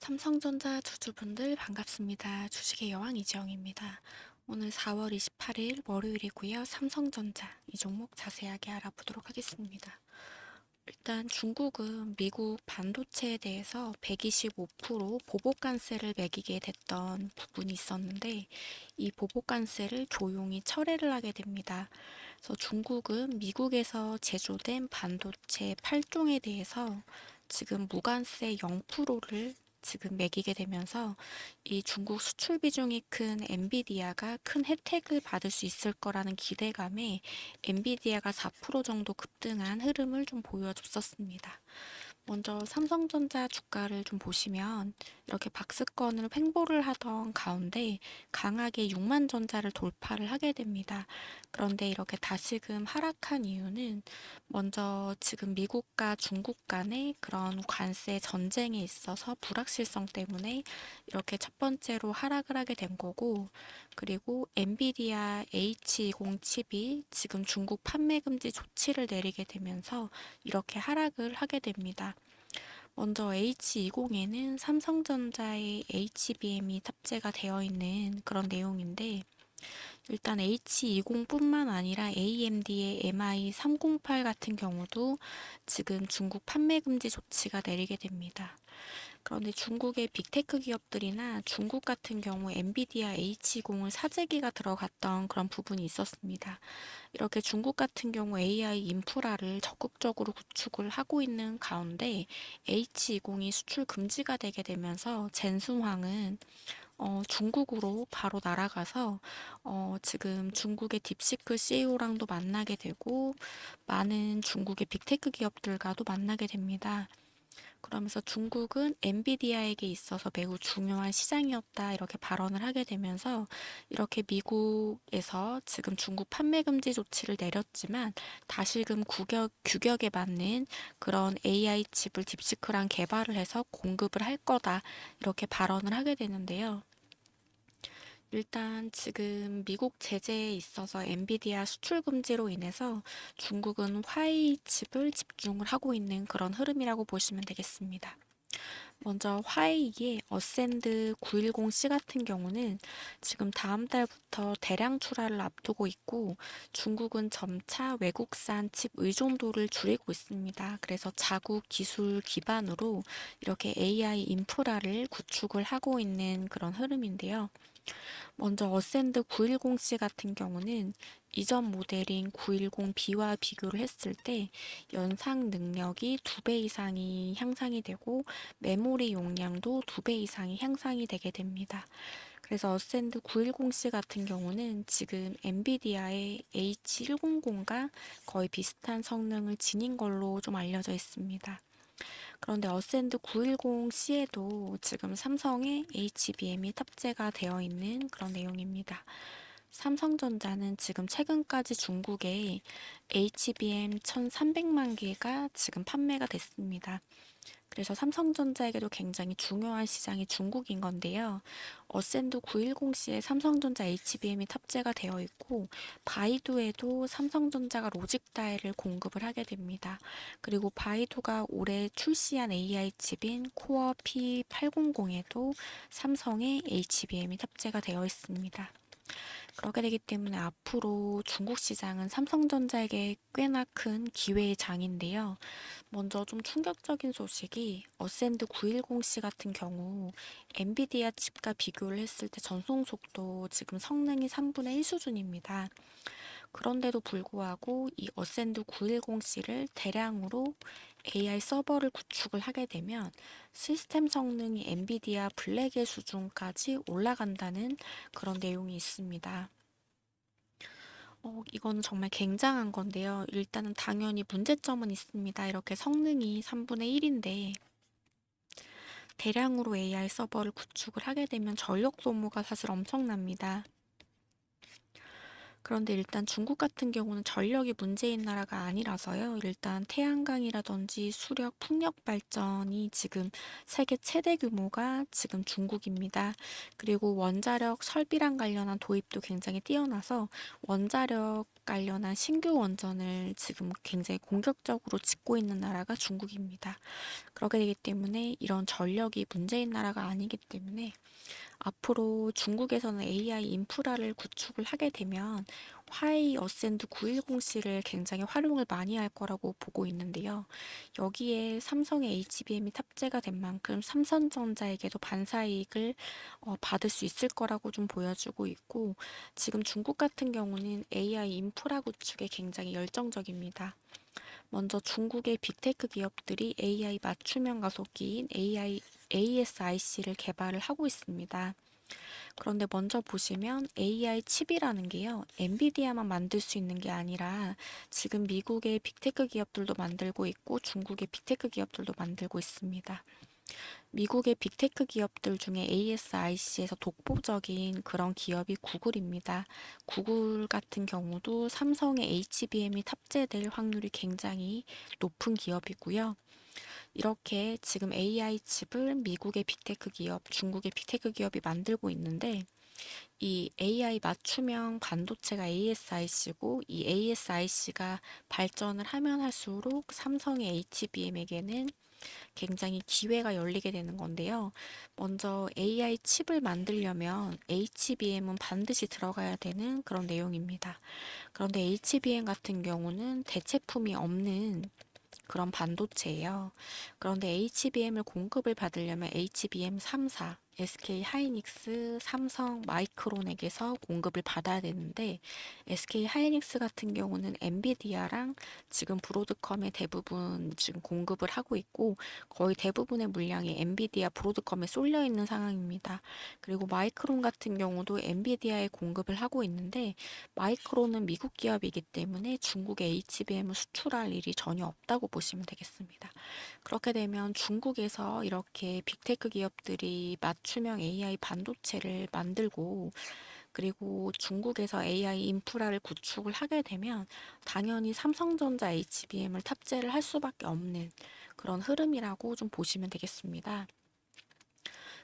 삼성전자 주주분들 반갑습니다. 주식의 여왕 이지영입니다. 오늘 4월 28일 월요일이고요. 삼성전자 이 종목 자세하게 알아보도록 하겠습니다. 일단 중국은 미국 반도체에 대해서 125% 보복관세를 매기게 됐던 부분이 있었는데 이 보복관세를 조용히 철회를 하게 됩니다. 그래서 중국은 미국에서 제조된 반도체 8종에 대해서 지금 무관세 0%를 지금 매기게 되면서 이 중국 수출 비중이 큰 엔비디아가 큰 혜택을 받을 수 있을 거라는 기대감에 엔비디아가 4% 정도 급등한 흐름을 좀 보여줬었습니다. 먼저 삼성전자 주가를 좀 보시면 이렇게 박스권을 횡보를 하던 가운데 강하게 6만 전자를 돌파를 하게 됩니다. 그런데 이렇게 다시금 하락한 이유는 먼저 지금 미국과 중국 간의 그런 관세 전쟁에 있어서 불확실성 때문에 이렇게 첫 번째로 하락을 하게 된 거고, 그리고 엔비디아 H20 칩이 지금 중국 판매 금지 조치를 내리게 되면서 이렇게 하락을 하게 됩니다. 먼저 H20에는 삼성전자의 HBM이 탑재가 되어 있는 그런 내용인데, 일단 H20뿐만 아니라 AMD의 MI308 같은 경우도 지금 중국 판매 금지 조치가 내리게 됩니다. 그런데 중국의 빅테크 기업들이나 중국 같은 경우 엔비디아 H20을 사재기가 들어갔던 그런 부분이 있었습니다. 이렇게 중국 같은 경우 AI 인프라를 적극적으로 구축을 하고 있는 가운데 H20이 수출 금지가 되게 되면서 젠슨황은 중국으로 바로 날아가서 지금 중국의 딥시크 CEO랑도 만나게 되고 많은 중국의 빅테크 기업들과도 만나게 됩니다. 그러면서 중국은 엔비디아에게 있어서 매우 중요한 시장이었다 이렇게 발언을 하게 되면서 이렇게 미국에서 지금 중국 판매 금지 조치를 내렸지만 다시금 규격에 맞는 그런 AI 칩을 딥시크랑 개발을 해서 공급을 할 거다 이렇게 발언을 하게 되는데요. 일단 지금 미국 제재에 있어서 엔비디아 수출 금지로 인해서 중국은 화웨이 칩을 집중을 하고 있는 그런 흐름이라고 보시면 되겠습니다. 먼저 화웨이의 어센드 910C 같은 경우는 지금 다음 달부터 대량 출하를 앞두고 있고 중국은 점차 외국산 칩 의존도를 줄이고 있습니다. 그래서 자국 기술 기반으로 이렇게 AI 인프라를 구축을 하고 있는 그런 흐름인데요. 먼저 어센드 910C 같은 경우는 이전 모델인 910B와 비교를 했을 때 연상 능력이 2배 이상이 향상이 되고 메모리 용량도 2배 이상이 향상이 되게 됩니다. 그래서 어센드 910C 같은 경우는 지금 엔비디아의 H100과 거의 비슷한 성능을 지닌 걸로 좀 알려져 있습니다. 그런데 어센드 910C에도 지금 삼성의 HBM이 탑재가 되어 있는 그런 내용입니다. 삼성전자는 지금 최근까지 중국에 HBM 1300만 개가 지금 판매가 됐습니다. 그래서 삼성전자에게도 굉장히 중요한 시장이 중국인 건데요. 어센드 910C에 삼성전자 HBM이 탑재가 되어 있고 바이두에도 삼성전자가 로직 다이를 공급을 하게 됩니다. 그리고 바이두가 올해 출시한 AI 칩인 코어 P800에도 삼성의 HBM이 탑재가 되어 있습니다. 그렇게 되기 때문에 앞으로 중국 시장은 삼성전자에게 꽤나 큰 기회의 장인데요. 먼저 좀 충격적인 소식이 어센드 910C 같은 경우 엔비디아 칩과 비교를 했을 때 전송 속도 지금 성능이 3분의 1 수준입니다. 그런데도 불구하고 이 어센드 910C를 대량으로 AI 서버를 구축을 하게 되면 시스템 성능이 엔비디아 블랙의 수준까지 올라간다는 그런 내용이 있습니다. 이거는 정말 굉장한 건데요. 일단은 당연히 문제점은 있습니다. 이렇게 성능이 3분의 1인데 대량으로 AI 서버를 구축을 하게 되면 전력 소모가 사실 엄청납니다. 그런데 일단 중국 같은 경우는 전력이 문제인 나라가 아니라서요. 일단 태양광이라든지 수력, 풍력 발전이 지금 세계 최대 규모가 지금 중국입니다. 그리고 원자력 설비랑 관련한 도입도 굉장히 뛰어나서 원자력 관련한 신규 원전을 지금 굉장히 공격적으로 짓고 있는 나라가 중국입니다. 그렇게 되기 때문에 이런 전력이 문제인 나라가 아니기 때문에 앞으로 중국에서는 AI 인프라를 구축을 하게 되면 화웨이 어센드 910C를 굉장히 활용을 많이 할 거라고 보고 있는데요. 여기에 삼성의 HBM이 탑재가 된 만큼 삼성전자에게도 반사이익을 받을 수 있을 거라고 좀 보여주고 있고, 지금 중국 같은 경우는 AI 인프라 구축에 굉장히 열정적입니다. 먼저 중국의 빅테크 기업들이 AI 맞춤형 가속기인 ASIC를 개발을 하고 있습니다. 그런데 먼저 보시면 AI 칩이라는 게요, 엔비디아만 만들 수 있는 게 아니라 지금 미국의 빅테크 기업들도 만들고 있고 중국의 빅테크 기업들도 만들고 있습니다. 미국의 빅테크 기업들 중에 ASIC에서 독보적인 그런 기업이 구글입니다. 구글 같은 경우도 삼성의 HBM이 탑재될 확률이 굉장히 높은 기업이고요. 이렇게 지금 AI 칩을 미국의 빅테크 기업, 중국의 빅테크 기업이 만들고 있는데, 이 AI 맞춤형 반도체가 ASIC고, 이 ASIC가 발전을 하면 할수록 삼성의 HBM에게는 굉장히 기회가 열리게 되는 건데요. 먼저 AI 칩을 만들려면 HBM은 반드시 들어가야 되는 그런 내용입니다. 그런데 HBM 같은 경우는 대체품이 없는 그런 반도체예요. 그런데 HBM을 공급을 받으려면 HBM 3사, SK 하이닉스, 삼성, 마이크론에게서 공급을 받아야 되는데, SK 하이닉스 같은 경우는 엔비디아랑 지금 브로드컴의 대부분 지금 공급을 하고 있고, 거의 대부분의 물량이 엔비디아 브로드컴에 쏠려 있는 상황입니다. 그리고 마이크론 같은 경우도 엔비디아에 공급을 하고 있는데, 마이크론은 미국 기업이기 때문에 중국에 HBM을 수출할 일이 전혀 없다고 보시면 되겠습니다. 그렇게 되면 중국에서 이렇게 빅테크 기업들이 맞춤형 AI 반도체를 만들고, 그리고 중국에서 AI 인프라를 구축을 하게 되면 당연히 삼성전자 HBM을 탑재를 할 수밖에 없는 그런 흐름이라고 좀 보시면 되겠습니다.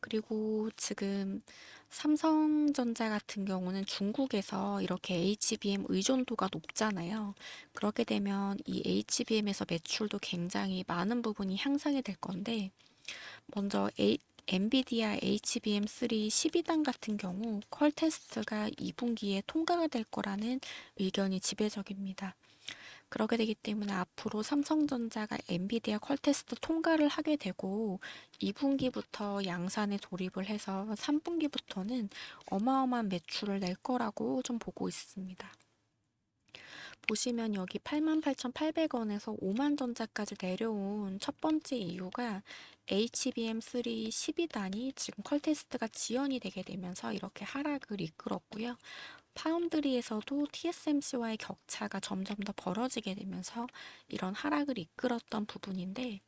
그리고 지금 삼성전자 같은 경우는 중국에서 이렇게 HBM 의존도가 높잖아요. 그렇게 되면 이 HBM에서 매출도 굉장히 많은 부분이 향상이 될 건데, 먼저 엔비디아 HBM3 12단 같은 경우 퀄 테스트가 2분기에 통과가 될 거라는 의견이 지배적입니다. 그렇게 되기 때문에 앞으로 삼성전자가 엔비디아 퀄 테스트 통과를 하게 되고 2분기부터 양산에 돌입을 해서 3분기부터는 어마어마한 매출을 낼 거라고 좀 보고 있습니다. 보시면 여기 88,800원에서 5만 전자까지 내려온 첫 번째 이유가 HBM3 12단이 지금 퀄 테스트가 지연이 되게 되면서 이렇게 하락을 이끌었고요. 파운드리에서도 TSMC와의 격차가 점점 더 벌어지게 되면서 이런 하락을 이끌었던 부분인데,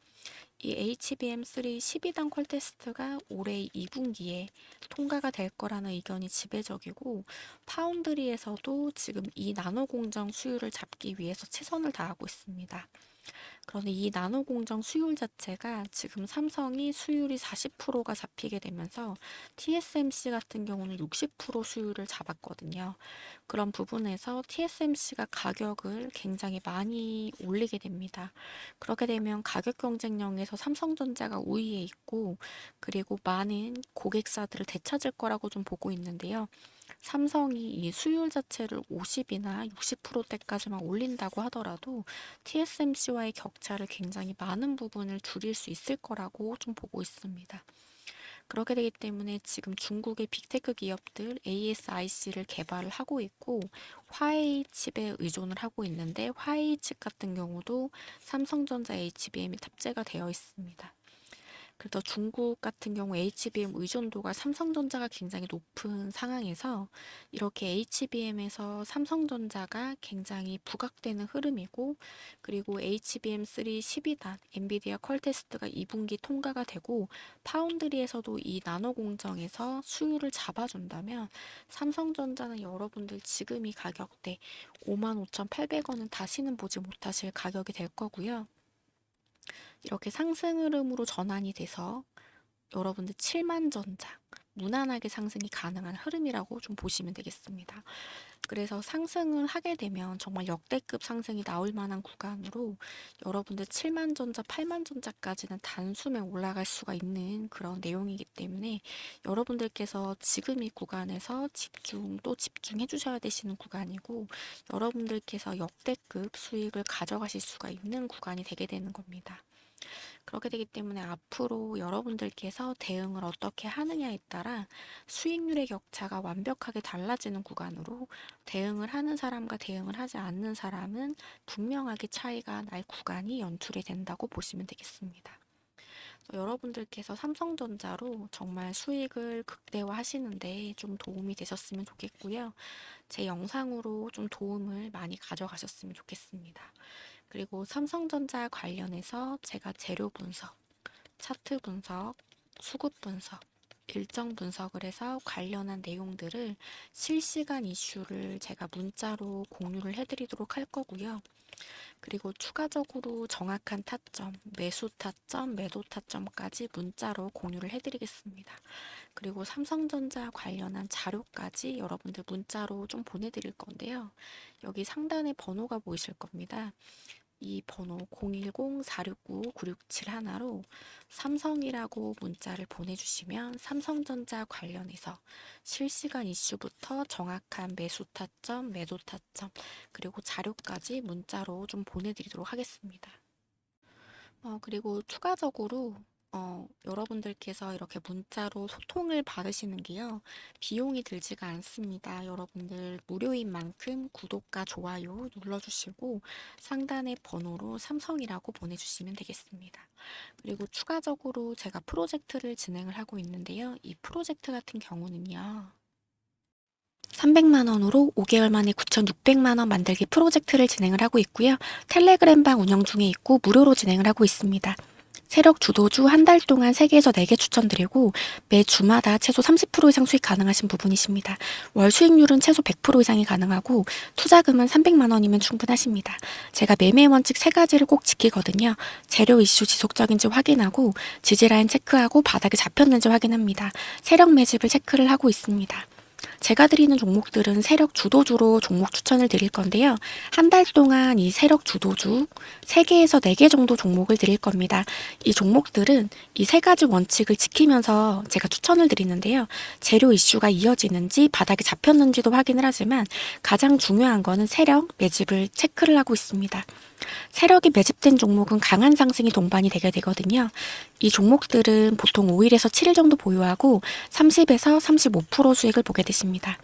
이 HBM3 12단 퀄 테스트가 올해 2분기에 통과가 될 거라는 의견이 지배적이고, 파운드리에서도 지금 이 나노 공정 수율을 잡기 위해서 최선을 다하고 있습니다. 그런데 이 나노 공정 수율 자체가 지금 삼성이 수율이 40%가 잡히게 되면서 TSMC 같은 경우는 60% 수율을 잡았거든요. 그런 부분에서 TSMC가 가격을 굉장히 많이 올리게 됩니다. 그렇게 되면 가격 경쟁력에서 삼성전자가 우위에 있고, 그리고 많은 고객사들을 되찾을 거라고 좀 보고 있는데요. 삼성이 이 수율 자체를 50이나 60%대까지만 올린다고 하더라도 TSMC와의 격차를 굉장히 많은 부분을 줄일 수 있을 거라고 좀 보고 있습니다. 그렇게 되기 때문에 지금 중국의 빅테크 기업들 ASIC를 개발을 하고 있고, 화웨이 칩에 의존을 하고 있는데, 화웨이 칩 같은 경우도 삼성전자 HBM이 탑재가 되어 있습니다. 그래서 중국 같은 경우 HBM 의존도가 삼성전자가 굉장히 높은 상황에서 이렇게 HBM에서 삼성전자가 굉장히 부각되는 흐름이고, 그리고 HBM3 12단 엔비디아 퀄 테스트가 2분기 통과가 되고 파운드리에서도 이 나노 공정에서 수율을 잡아준다면 삼성전자는 여러분들 지금 이 가격대 55,800원은 다시는 보지 못하실 가격이 될 거고요. 이렇게 상승 흐름으로 전환이 돼서 여러분들 7만 전자, 무난하게 상승이 가능한 흐름이라고 좀 보시면 되겠습니다. 그래서 상승을 하게 되면 정말 역대급 상승이 나올 만한 구간으로 여러분들 7만 전자, 8만 전자까지는 단숨에 올라갈 수가 있는 그런 내용이기 때문에 여러분들께서 지금 이 구간에서 또 집중해 주셔야 되시는 구간이고, 여러분들께서 역대급 수익을 가져가실 수가 있는 구간이 되게 되는 겁니다. 그렇게 되기 때문에 앞으로 여러분들께서 대응을 어떻게 하느냐에 따라 수익률의 격차가 완벽하게 달라지는 구간으로, 대응을 하는 사람과 대응을 하지 않는 사람은 분명하게 차이가 날 구간이 연출이 된다고 보시면 되겠습니다. 여러분들께서 삼성전자로 정말 수익을 극대화하시는데 좀 도움이 되셨으면 좋겠고요. 제 영상으로 좀 도움을 많이 가져가셨으면 좋겠습니다. 그리고 삼성전자 관련해서 제가 재료 분석, 차트 분석, 수급 분석, 일정 분석을 해서 관련한 내용들을 실시간 이슈를 제가 문자로 공유를 해드리도록 할 거고요. 그리고 추가적으로 정확한 타점, 매수 타점, 매도 타점까지 문자로 공유를 해드리겠습니다. 그리고 삼성전자 관련한 자료까지 여러분들 문자로 좀 보내드릴 건데요. 여기 상단에 번호가 보이실 겁니다. 이 번호 010-469-9671로 삼성이라고 문자를 보내주시면 삼성전자 관련해서 실시간 이슈부터 정확한 매수 타점, 매도 타점, 그리고 자료까지 문자로 좀 보내드리도록 하겠습니다. 그리고 추가적으로 여러분들께서 이렇게 문자로 소통을 받으시는 게요, 비용이 들지가 않습니다. 여러분들 무료인 만큼 구독과 좋아요 눌러주시고 상단의 번호로 삼성이라고 보내주시면 되겠습니다. 그리고 추가적으로 제가 프로젝트를 진행을 하고 있는데요. 이 프로젝트 같은 경우는요, 300만 원으로 5개월 만에 9,600만 원 만들기 프로젝트를 진행을 하고 있고요. 텔레그램방 운영 중에 있고 무료로 진행을 하고 있습니다. 세력 주도주 한 달 동안 3개에서 4개 추천드리고 매 주마다 최소 30% 이상 수익 가능하신 부분이십니다. 월 수익률은 최소 100% 이상이 가능하고 투자금은 300만 원이면 충분하십니다. 제가 매매 원칙 3가지를 꼭 지키거든요. 재료 이슈 지속적인지 확인하고 지지라인 체크하고 바닥에 잡혔는지 확인합니다. 세력 매집을 체크를 하고 있습니다. 제가 드리는 종목들은 세력 주도주로 종목 추천을 드릴 건데요. 한 달 동안 이 세력 주도주 3개에서 4개 정도 종목을 드릴 겁니다. 이 종목들은 이 3가지 원칙을 지키면서 제가 추천을 드리는데요. 재료 이슈가 이어지는지 바닥에 잡혔는지도 확인을 하지만 가장 중요한 거는 세력 매집을 체크를 하고 있습니다. 세력이 매집된 종목은 강한 상승이 동반이 되게 되거든요. 이 종목들은 보통 5일에서 7일 정도 보유하고 30에서 35% 수익을 보게 되십니다.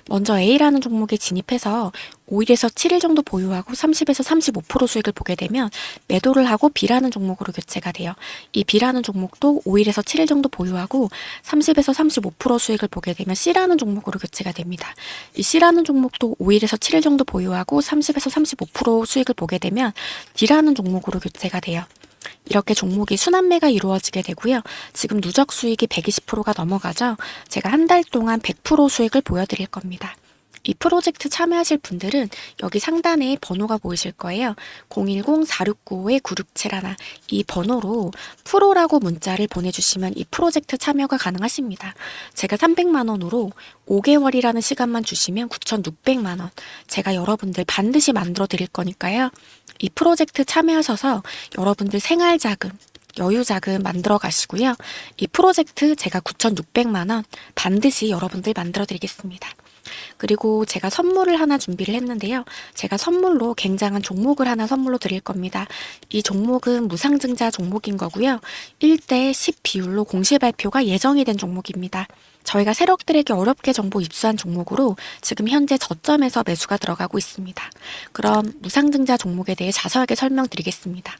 먼저 A라는 종목에 진입해서 5일에서 7일 정도 보유하고 30에서 35% 수익을 보게 되면 매도를 하고 B라는 종목으로 교체가 돼요. 이 B라는 종목도 5일에서 7일 정도 보유하고 30에서 35% 수익을 보게 되면 C라는 종목으로 교체가 됩니다. 이 C라는 종목도 5일에서 7일 정도 보유하고 30에서 35% 수익을 보게 되면 D라는 종목으로 교체가 돼요. 이렇게 종목이 순환매가 이루어지게 되고요. 지금 누적 수익이 120%가 넘어가죠. 제가 한 달 동안 100% 수익을 보여드릴 겁니다. 이 프로젝트 참여하실 분들은 여기 상단에 번호가 보이실 거예요. 010-469-9671 이 번호로 프로라고 문자를 보내주시면 이 프로젝트 참여가 가능하십니다. 제가 300만 원으로 5개월이라는 시간만 주시면 9,600만 원 제가 여러분들 반드시 만들어 드릴 거니까요. 이 프로젝트 참여하셔서 여러분들 생활자금, 여유자금 만들어 가시고요. 이 프로젝트 제가 9,600만 원 반드시 여러분들 만들어 드리겠습니다. 그리고 제가 선물을 하나 준비를 했는데요. 제가 선물로 굉장한 종목을 하나 선물로 드릴 겁니다. 이 종목은 무상증자 종목인 거고요. 1대 10 비율로 공시 발표가 예정이 된 종목입니다. 저희가 세력들에게 어렵게 정보 입수한 종목으로 지금 현재 저점에서 매수가 들어가고 있습니다. 그럼 무상증자 종목에 대해 자세하게 설명드리겠습니다.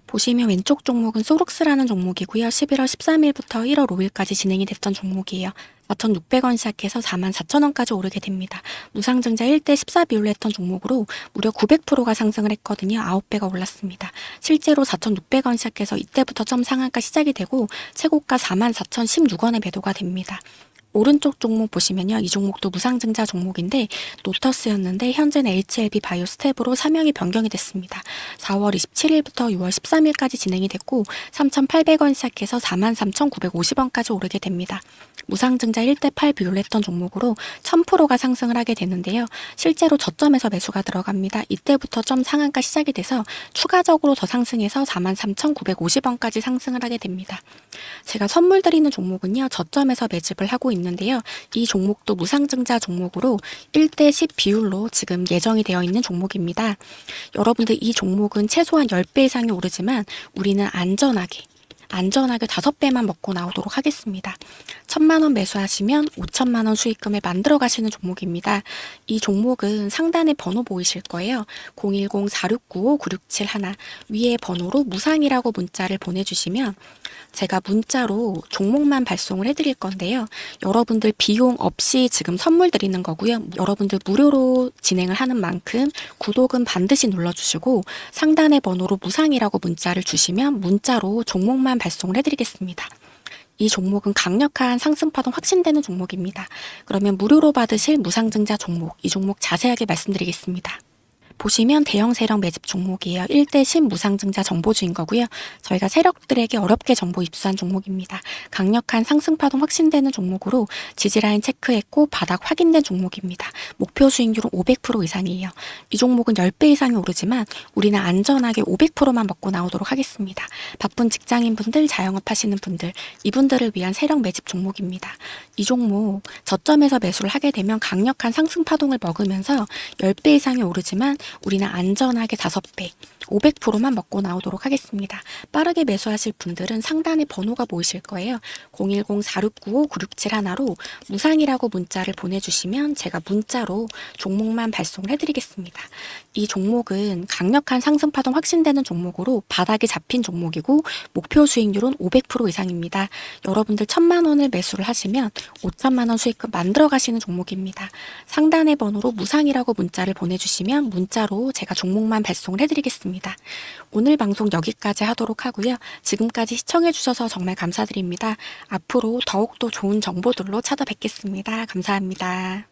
보시면 왼쪽 종목은 소룩스라는 종목이고요. 11월 13일부터 1월 5일까지 진행이 됐던 종목이에요. 4,600원 시작해서 44,000원까지 오르게 됩니다. 무상증자 1대 14 비율로 했던 종목으로 무려 900%가 상승을 했거든요. 9배가 올랐습니다. 실제로 4,600원 시작해서 이때부터 점 상한가 시작이 되고 최고가 44,016원에 매도가 됩니다. 오른쪽 종목 보시면요. 이 종목도 무상증자 종목인데 노터스였는데 현재는 HLB 바이오 스텝으로 사명이 변경이 됐습니다. 4월 27일부터 6월 13일까지 진행이 됐고 3,800원 시작해서 43,950원까지 오르게 됩니다. 무상증자 1대8 비율로 했던 종목으로 1000%가 상승을 하게 되는데요. 실제로 저점에서 매수가 들어갑니다. 이때부터 점 상한가 시작이 돼서 추가적으로 더 상승해서 43,950원까지 상승을 하게 됩니다. 제가 선물 드리는 종목은요. 저점에서 매집을 하고 있는데요. 이 종목도 무상증자 종목으로 1대10 비율로 지금 예정이 되어 있는 종목입니다. 여러분들 이 종목은 최소한 10배 이상이 오르지만 우리는 안전하게 5배만 먹고 나오도록 하겠습니다. 1,000만원 매수하시면 5천만원 수익금을 만들어 가시는 종목입니다. 이 종목은 상단에 번호 보이실 거예요. 010-4695-9671 위에 번호로 무상이라고 문자를 보내주시면 제가 문자로 종목만 발송을 해드릴 건데요. 여러분들 비용 없이 지금 선물 드리는 거고요. 여러분들 무료로 진행을 하는 만큼 구독은 반드시 눌러주시고 상단의 번호로 무상이라고 문자를 주시면 문자로 종목만 발송을 해드리겠습니다. 이 종목은 강력한 상승파동 확신되는 종목입니다. 그러면 무료로 받으실 무상증자 종목, 이 종목 자세하게 말씀드리겠습니다. 보시면 대형 세력 매집 종목이에요. 1대10 무상증자 정보주인 거고요. 저희가 세력들에게 어렵게 정보 입수한 종목입니다. 강력한 상승파동 확신되는 종목으로 지지라인 체크했고 바닥 확인된 종목입니다. 목표 수익률은 500% 이상이에요. 이 종목은 10배 이상이 오르지만 우리는 안전하게 500%만 먹고 나오도록 하겠습니다. 바쁜 직장인분들, 자영업 하시는 분들, 이분들을 위한 세력 매집 종목입니다. 이 종목 저점에서 매수를 하게 되면 강력한 상승파동을 먹으면서 10배 이상이 오르지만 우리는 안전하게 5배, 500%만 먹고 나오도록 하겠습니다. 빠르게 매수하실 분들은 상단에 번호가 보이실 거예요. 010-4695-9671로 무상이라고 문자를 보내주시면 제가 문자로 종목만 발송을 해드리겠습니다. 이 종목은 강력한 상승파동 확신되는 종목으로 바닥이 잡힌 종목이고 목표 수익률은 500% 이상입니다. 여러분들 1,000만원을 매수를 하시면 5천만원 수익금 만들어 가시는 종목입니다. 상단의 번호로 무상이라고 문자를 보내주시면 문자로 제가 종목만 발송을 해드리겠습니다. 오늘 방송 여기까지 하도록 하고요. 지금까지 시청해주셔서 정말 감사드립니다. 앞으로 더욱더 좋은 정보들로 찾아뵙겠습니다. 감사합니다.